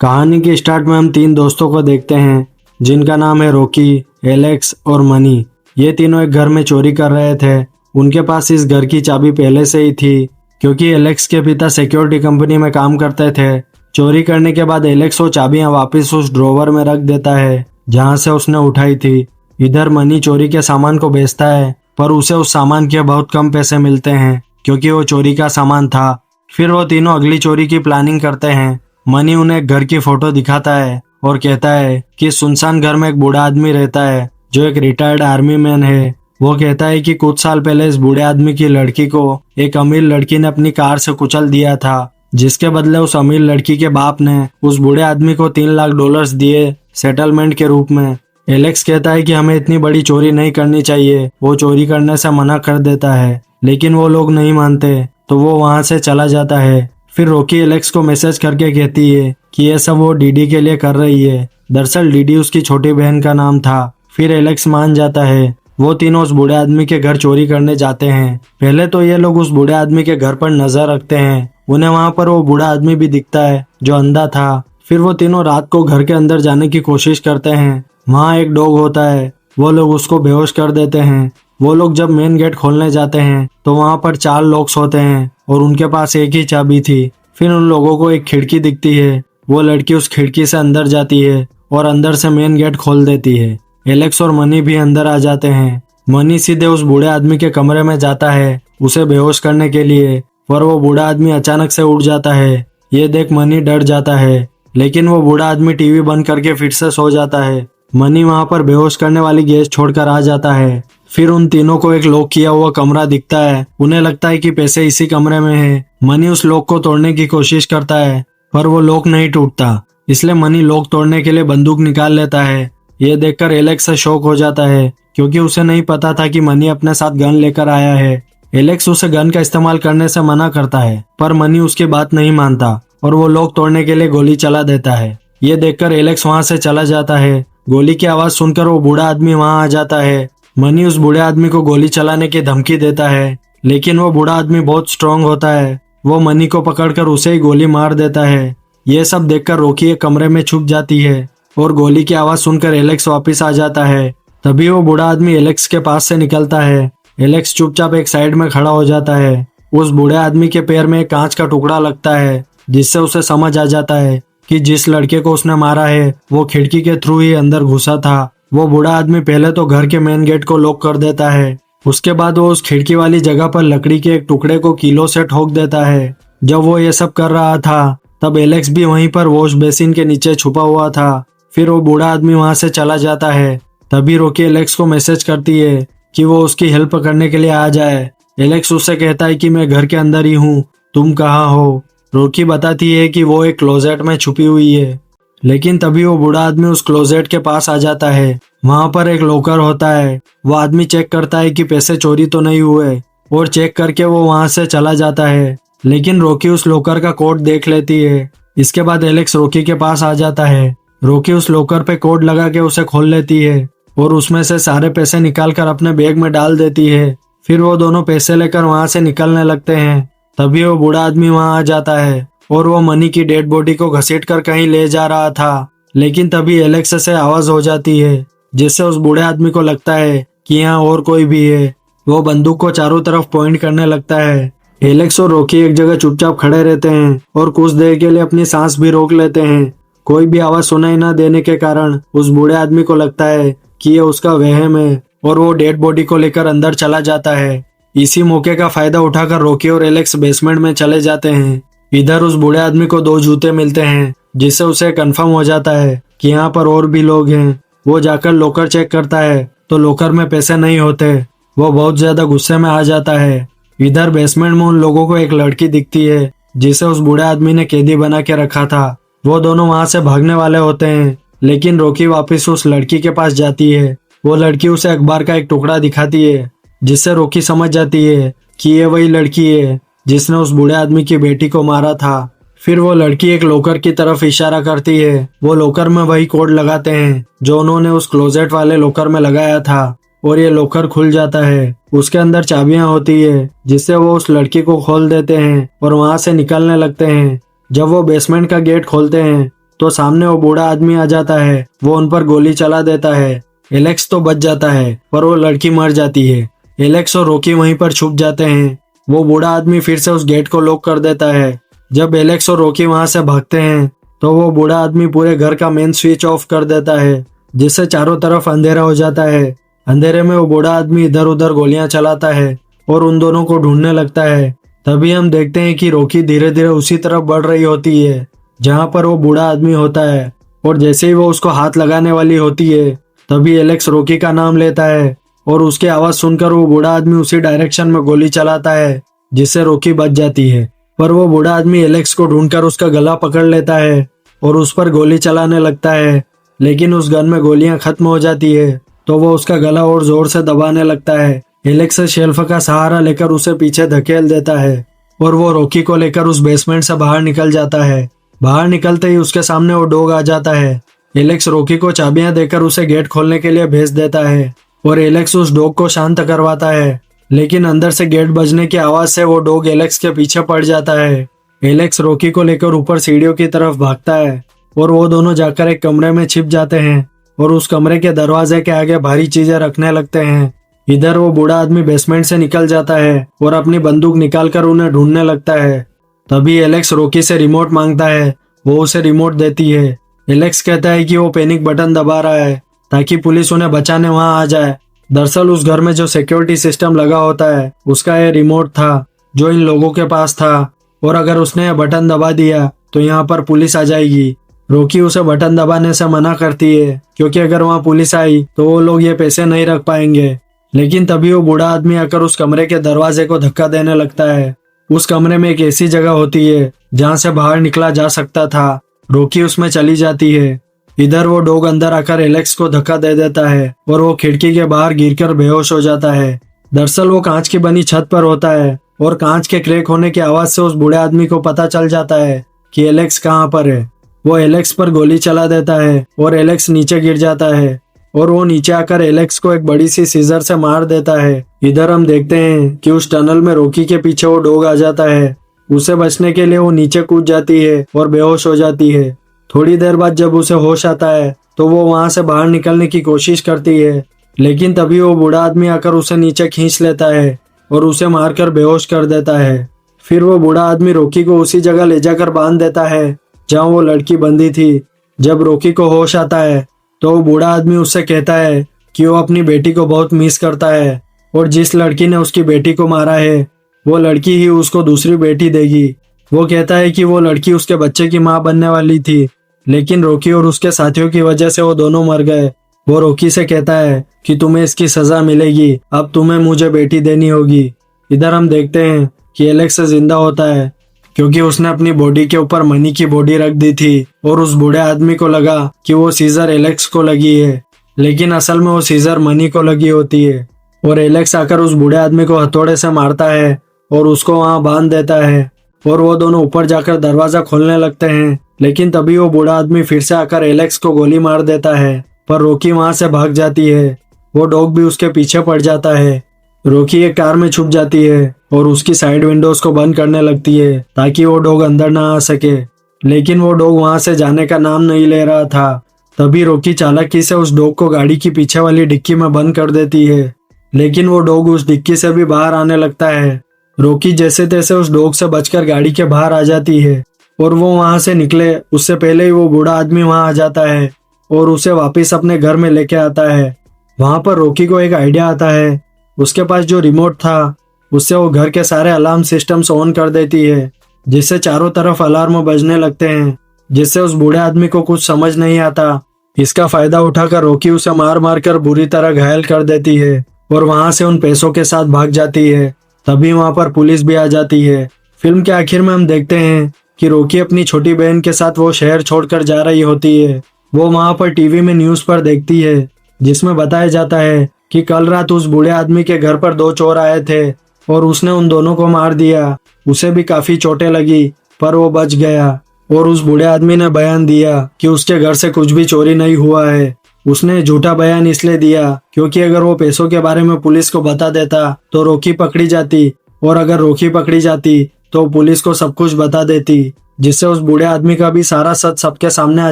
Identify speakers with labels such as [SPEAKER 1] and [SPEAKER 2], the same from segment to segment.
[SPEAKER 1] कहानी के स्टार्ट में हम तीन दोस्तों को देखते हैं जिनका नाम है रॉकी, एलेक्स और मनी। ये तीनों एक घर में चोरी कर रहे थे। उनके पास इस घर की चाबी पहले से ही थी क्योंकि एलेक्स के पिता सिक्योरिटी कंपनी में काम करते थे। चोरी करने के बाद एलेक्स वो चाबियां वापस उस ड्रॉवर में रख देता है जहां से उसने उठाई थी। इधर मनी चोरी के सामान को बेचता है पर उसे उस सामान के बहुत कम पैसे मिलते हैं क्योंकि वो चोरी का सामान था। फिर वो तीनों अगली चोरी की प्लानिंग करते हैं। मनी उन्हें एक घर की फोटो दिखाता है और कहता है कि सुनसान घर में एक बूढ़ा आदमी रहता है जो एक रिटायर्ड आर्मी मैन है। वो कहता है कि कुछ साल पहले इस बूढ़े आदमी की लड़की को एक अमीर लड़की ने अपनी कार से कुचल दिया था, जिसके बदले उस अमीर लड़की के बाप ने उस बूढ़े आदमी को $3 लाख दिए सेटलमेंट के रूप में। एलेक्स कहता है कि हमें इतनी बड़ी चोरी नहीं करनी चाहिए। वो चोरी करने से मना कर देता है लेकिन वो लोग नहीं मानते तो वो वहां से चला जाता है। फिर रॉकी एलेक्स को मैसेज करके कहती है कि ये सब वो डीडी के लिए कर रही है। दरअसल डीडी उसकी छोटी बहन का नाम था। फिर एलेक्स मान जाता है। वो तीनों उस बूढ़े आदमी के घर चोरी करने जाते हैं। पहले तो ये लोग उस बूढ़े आदमी के घर पर नजर रखते हैं। उन्हें वहां पर वो बूढ़ा आदमी भी दिखता है जो अंधा था। फिर वो तीनों रात को घर के अंदर जाने की कोशिश करते हैं। वहाँ एक डॉग होता है। वो लोग उसको बेहोश कर देते हैं। वो लोग जब मेन गेट खोलने जाते हैं तो वहाँ पर 4 लॉक्स होते हैं और उनके पास एक ही चाबी थी। फिर उन लोगों को एक खिड़की दिखती है। वो लड़की उस खिड़की से अंदर जाती है और अंदर से मेन गेट खोल देती है। एलेक्स और मनी भी अंदर आ जाते हैं। मनी सीधे उस बूढ़े आदमी के कमरे में जाता है उसे बेहोश करने के लिए, पर वो बूढ़ा आदमी अचानक से उठ जाता है। ये देख मनी डर जाता है लेकिन वो बूढ़ा आदमी टीवी बंद करके फिर से सो जाता है। मनी वहां पर बेहोश करने वाली गैस छोड़कर आ जाता है। फिर उन तीनों को एक लॉक किया हुआ कमरा दिखता है। उन्हें लगता है कि पैसे इसी कमरे में है। मनी उस लॉक को तोड़ने की कोशिश करता है पर वो लॉक नहीं टूटता, इसलिए मनी लॉक तोड़ने के लिए बंदूक निकाल लेता है। ये देखकर एलेक्स से शॉक हो जाता है क्योंकि उसे नहीं पता था कि मनी अपने साथ गन लेकर आया है। एलेक्स उसे गन का इस्तेमाल करने से मना करता है पर मनी उसकी बात नहीं मानता और वो लॉक तोड़ने के लिए गोली चला देता है। ये देखकर एलेक्स वहां से चला जाता है। गोली की आवाज सुनकर वो बूढ़ा आदमी वहां आ जाता है। मनी उस बूढ़े आदमी को गोली चलाने की धमकी देता है लेकिन वो बूढ़ा आदमी बहुत स्ट्रांग होता है। वो मनी को पकड़कर उसे ही गोली मार देता है। ये सब देखकर रॉकी एक कमरे में छुप जाती है और गोली की आवाज सुनकर एलेक्स वापस आ जाता है। तभी वो बूढ़ा आदमी एलेक्स के पास से निकलता है। एलेक्स चुपचाप एक साइड में खड़ा हो जाता है। उस बूढ़े आदमी के पैर में एक कांच का टुकड़ा लगता है जिससे उसे समझ आ जाता है कि जिस लड़के को उसने मारा है वो खिड़की के थ्रू ही अंदर घुसा था। वो बूढ़ा आदमी पहले तो घर के मेन गेट को लॉक कर देता है, उसके बाद वो उस खिड़की वाली जगह पर लकड़ी के एक टुकड़े को कीलों से ठोक देता है। जब वो ये सब कर रहा था तब एलेक्स भी वहीं पर वॉश बेसिन के नीचे छुपा हुआ था। फिर वो बूढ़ा आदमी वहां से चला जाता है। तभी रॉकी एलेक्स को मैसेज करती है कि वो उसकी हेल्प करने के लिए आ जाए। एलेक्स उससे कहता है कि मैं घर के अंदर ही हूँ, तुम कहाँ हो। रॉकी बताती है कि वो एक क्लोजेट में छुपी हुई है। लेकिन तभी वो बूढ़ा आदमी उस क्लोजेट के पास आ जाता है। वहां पर एक लॉकर होता है। वो आदमी चेक करता है कि पैसे चोरी तो नहीं हुए और चेक करके वो वहां से चला जाता है। लेकिन रॉकी उस लॉकर का कोड देख लेती है। इसके बाद एलेक्स रॉकी के पास आ जाता है। रॉकी उस लॉकर पे कोड लगा के उसे खोल लेती है और उसमें से सारे पैसे निकाल कर अपने बैग में डाल देती है। फिर वो दोनों पैसे लेकर वहां से निकलने लगते हैं। तभी वो बूढ़ा आदमी वहां आ जाता है और वो मनी की डेड बॉडी को घसीट कर कहीं ले जा रहा था। लेकिन तभी एलेक्स से आवाज हो जाती है जिससे उस बूढ़े आदमी को लगता है कि यहाँ और कोई भी है। वो बंदूक को चारों तरफ पॉइंट करने लगता है। एलेक्स और रॉकी एक जगह चुपचाप खड़े रहते हैं और कुछ देर के लिए अपनी सांस भी रोक लेते हैं। कोई भी आवाज सुनाई न देने के कारण उस बूढ़े आदमी को लगता है कि ये उसका वहम है और वो डेड बॉडी को लेकर अंदर चला जाता है। इसी मौके का फायदा उठाकर रॉकी और एलेक्स बेसमेंट में चले जाते हैं। इधर उस बूढ़े आदमी को 2 जूते मिलते हैं जिससे उसे कंफर्म हो जाता है कि यहाँ पर और भी लोग हैं। वो जाकर लॉकर चेक करता है तो लॉकर में पैसे नहीं होते। वो बहुत ज्यादा गुस्से में आ जाता है। इधर बेसमेंट में उन लोगों को एक लड़की दिखती है जिसे उस बूढ़े आदमी ने कैदी बना के रखा था। वो दोनों वहां से भागने वाले होते हैं लेकिन रॉकी वापस उस लड़की के पास जाती है। वो लड़की उसे अखबार का एक टुकड़ा दिखाती है जिससे रॉकी समझ जाती है कि ये वही लड़की है जिसने उस बूढ़े आदमी की बेटी को मारा था। फिर वो लड़की एक लॉकर की तरफ इशारा करती है। वो लॉकर में वही कोड लगाते हैं जो उन्होंने उस क्लोजेट वाले लॉकर में लगाया था और ये लॉकर खुल जाता है। उसके अंदर चाबियां होती है जिससे वो उस लड़की को खोल देते हैं और वहां से निकलने लगते हैं। जब वो बेसमेंट का गेट खोलते हैं तो सामने वो बूढ़ा आदमी आ जाता है। वो उन पर गोली चला देता है। एलेक्स तो बच जाता है पर वो लड़की मर जाती है। एलेक्स और रॉकी वहीं पर छुप जाते हैं। वो बूढ़ा आदमी फिर से उस गेट को लॉक कर देता है। जब एलेक्स और रॉकी वहां से भागते हैं तो वो बूढ़ा आदमी पूरे घर का मेन स्विच ऑफ कर देता है, जिससे चारों तरफ अंधेरा हो जाता है। अंधेरे में वो बूढ़ा आदमी इधर उधर गोलियां चलाता है और उन दोनों को ढूंढने लगता है। तभी हम देखते हैं कि रॉकी धीरे धीरे उसी तरफ बढ़ रही होती है जहां पर वो बूढ़ा आदमी होता है, और जैसे ही वो उसको हाथ लगाने वाली होती है तभी एलेक्स रॉकी का नाम लेता है और उसकी आवाज सुनकर वो बूढ़ा आदमी उसी डायरेक्शन में गोली चलाता है, जिससे रॉकी बच जाती है। पर वो बूढ़ा आदमी एलेक्स को ढूंढकर उसका गला पकड़ लेता है और उस पर गोली चलाने लगता है, लेकिन उस गन में गोलियां खत्म हो जाती है तो वो उसका गला और जोर से दबाने लगता है। एलेक्स शेल्फ का सहारा लेकर उसे पीछे धकेल देता है और वो रॉकी को लेकर उस बेसमेंट से बाहर निकल जाता है। बाहर निकलते ही उसके सामने वो डॉग आ जाता है। एलेक्स रॉकी को चाबियां देकर उसे गेट खोलने के लिए भेज देता है और एलेक्स उस डॉग को शांत करवाता है, लेकिन अंदर से गेट बजने की आवाज से वो डॉग एलेक्स के पीछे पड़ जाता है। एलेक्स रॉकी को लेकर ऊपर सीढ़ियों की तरफ भागता है और वो दोनों जाकर एक कमरे में छिप जाते हैं और उस कमरे के दरवाजे के आगे भारी चीजें रखने लगते हैं। इधर वो बूढ़ा आदमी बेसमेंट से निकल जाता है और अपनी बंदूक निकालकर उन्हें ढूंढने लगता है। तभी एलेक्स रॉकी से रिमोट मांगता है। वो उसे रिमोट देती है। एलेक्स कहता है कि वो पैनिक बटन दबा रहा है ताकि पुलिस उन्हें बचाने वहां आ जाए। दरअसल उस घर में जो सिक्योरिटी सिस्टम लगा होता है उसका ये रिमोट था जो इन लोगों के पास था, और अगर उसने यह बटन दबा दिया तो यहाँ पर पुलिस आ जाएगी। रॉकी उसे बटन दबाने से मना करती है क्योंकि अगर वहाँ पुलिस आई तो वो लोग ये पैसे नहीं रख पाएंगे। लेकिन तभी वो बूढ़ा आदमी आकर उस कमरे के दरवाजे को धक्का देने लगता है। उस कमरे में एक ऐसी जगह होती है जहाँ से बाहर निकला जा सकता था। रॉकी उसमें चली जाती है। इधर वो डॉग अंदर आकर एलेक्स को धक्का दे देता है और वो खिड़की के बाहर गिरकर बेहोश हो जाता है। दरअसल वो कांच की बनी छत पर होता है और कांच के क्रैक होने की आवाज से उस बूढ़े आदमी को पता चल जाता है कि एलेक्स कहाँ पर है। वो एलेक्स पर गोली चला देता है और एलेक्स नीचे गिर जाता है और वो नीचे आकर एलेक्स को एक बड़ी सी सीजर से मार देता है। इधर हम देखते हैं कि उस टनल में रॉकी के पीछे वो डॉग आ जाता है। उसे बचने के लिए वो नीचे कूद जाती है और बेहोश हो जाती है। थोड़ी देर बाद जब उसे होश आता है तो वो वहां से बाहर निकलने की कोशिश करती है, लेकिन तभी वो बूढ़ा आदमी आकर उसे नीचे खींच लेता है और उसे मारकर बेहोश कर देता है। फिर वो बूढ़ा आदमी रॉकी को उसी जगह ले जाकर बांध देता है जहाँ वो लड़की बंदी थी। जब रॉकी को होश आता है तो वो बूढ़ा आदमी उससे कहता है कि वो अपनी बेटी को बहुत मिस करता है और जिस लड़की ने उसकी बेटी को मारा है वो लड़की ही उसको दूसरी बेटी देगी। वो कहता है कि वो लड़की उसके बच्चे की माँ बनने वाली थी, लेकिन रॉकी और उसके साथियों की वजह से वो दोनों मर गए। वो रॉकी से कहता है कि तुम्हें इसकी सजा मिलेगी, अब तुम्हें मुझे बेटी देनी होगी। इधर हम देखते हैं कि एलेक्स जिंदा होता है क्योंकि उसने अपनी बॉडी के ऊपर मनी की बॉडी रख दी थी और उस बूढ़े आदमी को लगा कि वो सीजर एलेक्स को लगी है, लेकिन असल में वो सीजर मनी को लगी होती है। और एलेक्स आकर उस बूढ़े आदमी को हथौड़े से मारता है और उसको वहां बांध देता है और वो दोनों ऊपर जाकर दरवाजा खोलने लगते हैं। लेकिन तभी वो बूढ़ा आदमी फिर से आकर एलेक्स को गोली मार देता है, पर रॉकी वहां से भाग जाती है। वो डॉग भी उसके पीछे पड़ जाता है। रॉकी एक कार में छुप जाती है और उसकी साइड विंडोज को बंद करने लगती है ताकि वो डॉग अंदर ना आ सके, लेकिन वो डॉग वहां से जाने का नाम नहीं ले रहा था। तभी रॉकी चालाकी से उस डॉग को गाड़ी की पीछे वाली डिक्की में बंद कर देती है, लेकिन वो डॉग उस डिक्की से भी बाहर आने लगता है। रॉकी जैसे तैसे उस डॉग से बचकर गाड़ी के बाहर आ जाती है और वो वहां से निकले उससे पहले ही वो बूढ़ा आदमी वहां आ जाता है और उसे वापस अपने घर में लेके आता है। वहां पर रॉकी को एक आइडिया आता है। उसके पास जो रिमोट था उससे वो घर के सारे अलार्म सिस्टम्स ऑन कर देती है, जिससे चारों तरफ अलार्म बजने लगते हैं, जिससे उस बूढ़े आदमी को कुछ समझ नहीं आता। इसका फायदा उठाकर रॉकी उसे मार मार कर बुरी तरह घायल कर देती है और वहां से उन पैसों के साथ भाग जाती है। तभी वहां पर पुलिस भी आ जाती है। फिल्म के आखिर में हम देखते हैं कि रॉकी अपनी छोटी बहन के साथ वो शहर छोड़कर जा रही होती है। वो वहां पर टीवी में न्यूज पर देखती है जिसमें बताया जाता है कि कल रात उस बूढ़े आदमी के घर पर 2 चोर आए थे और उसने उन दोनों को मार दिया। उसे भी काफी चोटें लगी पर वो बच गया। और उस बूढ़े आदमी ने बयान दिया कि उसके घर से कुछ भी चोरी नहीं हुआ है। उसने झूठा बयान इसलिए दिया क्योंकि अगर वो पैसों के बारे में पुलिस को बता देता तो रॉकी पकड़ी जाती, और अगर रॉकी पकड़ी जाती तो पुलिस को सब कुछ बता देती। जिससे उस बूढ़े आदमी का भी सारा सच सबके सामने आ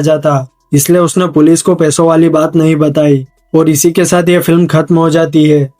[SPEAKER 1] जाता। इसलिए उसने पुलिस को पैसों वाली बात नहीं बताई और इसी के साथ ये फिल्म खत्म हो जाती है।